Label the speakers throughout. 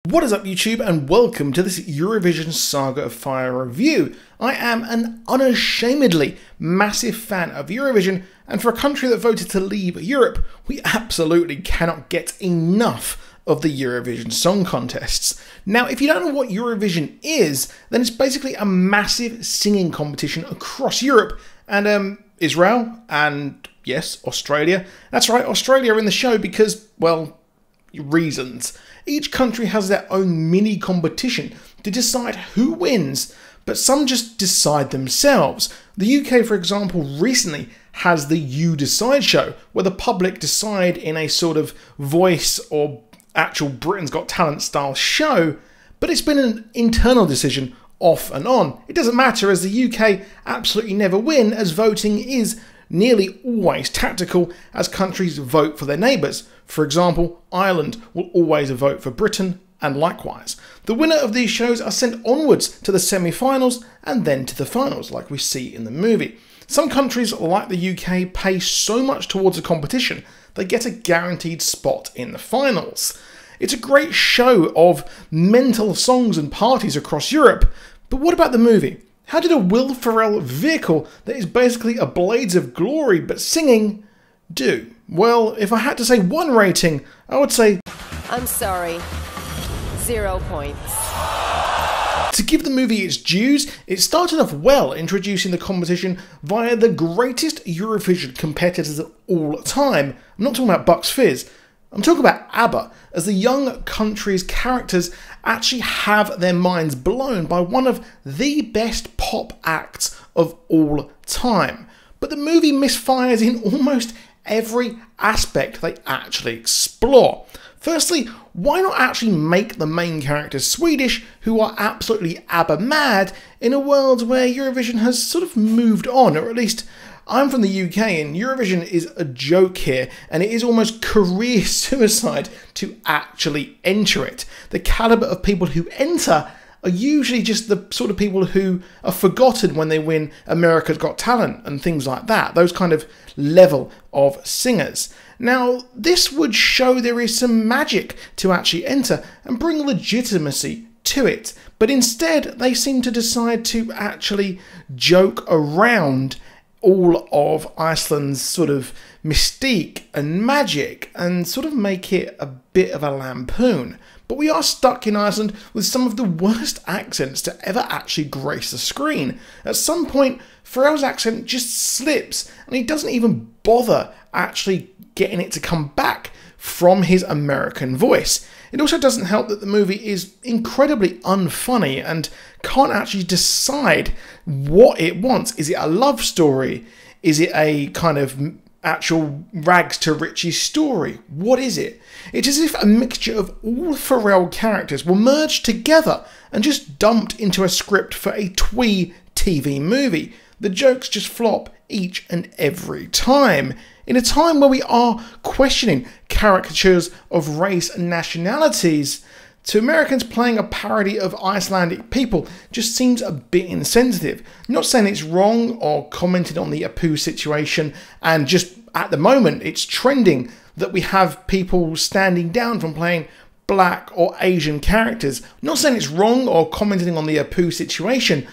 Speaker 1: What is up YouTube, and welcome to this Eurovision Saga of Fire review. I am an unashamedly massive fan of Eurovision, and for a country that voted to leave Europe, we absolutely cannot get enough of the Eurovision Song Contests. Now, if you don't know what Eurovision is, then it's basically a massive singing competition across Europe, and Israel, and yes, Australia. That's right, Australia are in the show because, well, reasons. Each country has their own mini competition to decide who wins, but some just decide themselves. The UK, for example, recently has the You Decide show, where the public decide in a sort of Voice or actual Britain's Got Talent style show, but it's been an internal decision off and on. It doesn't matter, as the UK absolutely never win, as voting is nearly always tactical, as countries vote for their neighbours. For example, Ireland will always vote for Britain, and likewise. The winner of these shows are sent onwards to the semi-finals and then to the finals, like we see in the movie. Some countries, like the UK, pay so much towards the competition, they get a guaranteed spot in the finals. It's a great show of mental songs and parties across Europe, but what about the movie? How did a Will Ferrell vehicle that is basically a Blades of Glory but singing do? Well, if I had to say one rating, I would say,
Speaker 2: I'm sorry, 0 points.
Speaker 1: To give the movie its dues, it started off well, introducing the competition via the greatest Eurovision competitors of all time. I'm not talking about Bucks Fizz. I'm talking about ABBA, as the young country's characters actually have their minds blown by one of the best pop acts of all time. But the movie misfires in almost every aspect they actually explore. Firstly, why not actually make the main characters Swedish, who are absolutely ABBA mad, in a world where Eurovision has sort of moved on, or at least I'm from the UK, and Eurovision is a joke here, and it is almost career suicide to actually enter it. The calibre of people who enter are usually just the sort of people who are forgotten when they win America's Got Talent and things like that, those kind of level of singers. Now, this would show there is some magic to actually enter and bring legitimacy to it, but instead they seem to decide to actually joke around all of Iceland's sort of mystique and magic and sort of make it a bit of a lampoon. But we are stuck in Iceland with some of the worst accents to ever actually grace the screen. At some point, Pharrell's accent just slips and he doesn't even bother actually getting it to come back from his American voice. It also doesn't help that the movie is incredibly unfunny and can't actually decide what it wants. Is it a love story? Is it a kind of actual rags to riches story? What is it? It's as if a mixture of all Pharrell characters were merged together and just dumped into a script for a twee TV movie. The jokes just flop each and every time. In a time where we are questioning caricatures of race and nationalities, to Americans, playing a parody of Icelandic people just seems a bit insensitive. Not saying it's wrong or commented on the Apu situation, and just at the moment it's trending that we have people standing down from playing black or Asian characters. Not saying it's wrong or commenting on the Apu situation.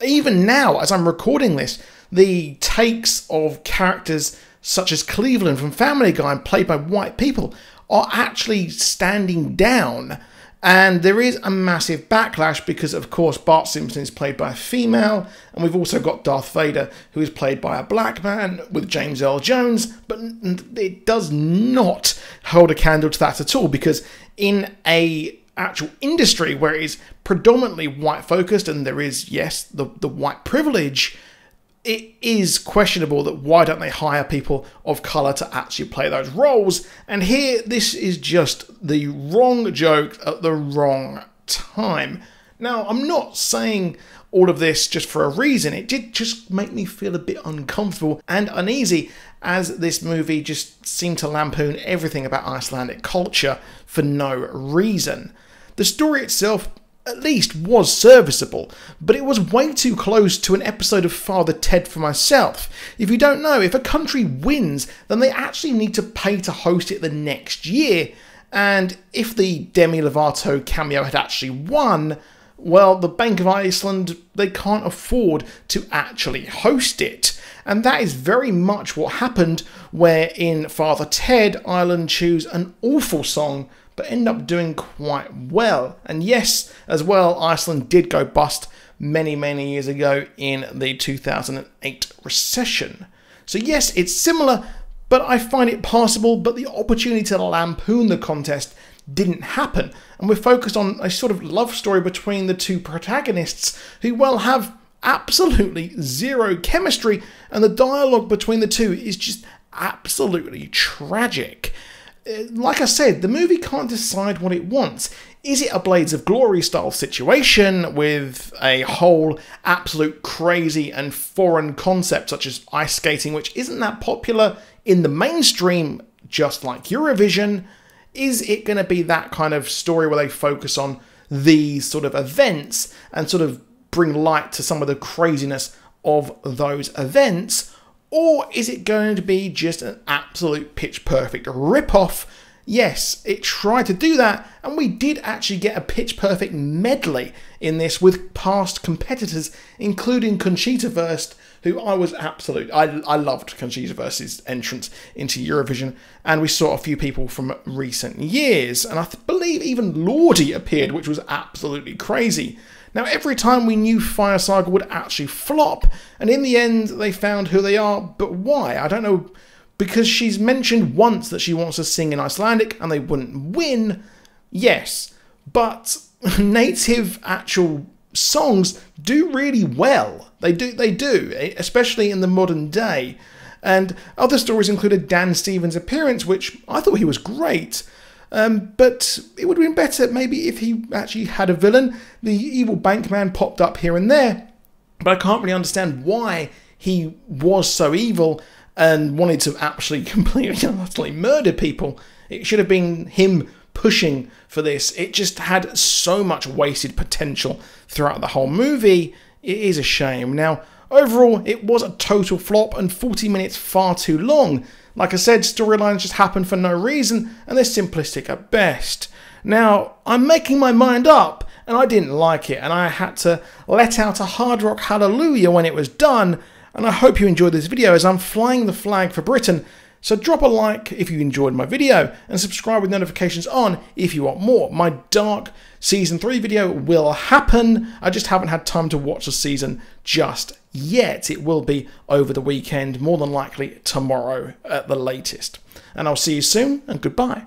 Speaker 1: Even now, as I'm recording this, the takes of characters such as Cleveland from Family Guy and played by white people are actually standing down. And there is a massive backlash because, of course, Bart Simpson is played by a female, and we've also got Darth Vader, who is played by a black man with James Earl Jones, but it does not hold a candle to that at all, because in a actual industry where it is predominantly white focused, and there is, yes, the white privilege, it is questionable that why don't they hire people of colour to actually play those roles. And here, this is just the wrong joke at the wrong time. Now, I'm not saying all of this just for a reason. It did just make me feel a bit uncomfortable and uneasy, as this movie just seemed to lampoon everything about Icelandic culture for no reason. The story itself at least was serviceable, but it was way too close to an episode of Father Ted for Myself. If you don't know, if a country wins, then they actually need to pay to host it the next year, And if the Demi Lovato cameo had actually won, well, the Bank of Iceland, they can't afford to actually host it. And that is very much what happened, where in Father Ted, Ireland choose an awful song, but end up doing quite well. And yes, as well, Iceland did go bust many, many years ago in the 2008 recession. So yes, it's similar, but I find it passable, but the opportunity to lampoon the contest didn't happen. And we're focused on a sort of love story between the two protagonists who, well, have absolutely zero chemistry, and the dialogue between the two is just absolutely tragic. Like I said, the movie can't decide what it wants. Is it a Blades of Glory style situation with a whole absolute crazy and foreign concept such as ice skating, which isn't that popular in the mainstream, just like Eurovision? Is it going to be that kind of story where they focus on these sort of events and sort of bring light to some of the craziness of those events? Or is it going to be just an absolute pitch perfect rip-off? Yes, it tried to do that, and we did actually get a pitch perfect medley in this with past competitors, including Conchita Wurst, who I loved Conchita Wurst's entrance into Eurovision, and we saw a few people from recent years, and I believe even Lordi appeared, which was absolutely crazy. Now, every time we knew Fire Saga would actually flop, and in the end they found who they are, but why? I don't know, because she's mentioned once that she wants to sing in Icelandic and they wouldn't win. Yes, but native actual songs do really well. They do, especially in the modern day. And other stories included Dan Stevens' appearance, which I thought he was great. But it would have been better maybe if he actually had a villain. The evil bankman popped up here and there, but I can't really understand why he was so evil and wanted to actually completely and utterly murder people. It should have been him pushing for this. It just had so much wasted potential throughout the whole movie. It is a shame. Now, overall, it was a total flop and 40 minutes far too long. Like I said, storylines just happen for no reason, and they're simplistic at best. Now, I'm making my mind up, and I didn't like it, and I had to let out a hard rock hallelujah when it was done, and I hope you enjoyed this video as I'm flying the flag for Britain. So drop a like if you enjoyed my video, and subscribe with notifications on if you want more. My Dark Season 3 video will happen. I just haven't had time to watch the season just yet. It will be over the weekend, more than likely tomorrow at the latest. And I'll see you soon, and goodbye.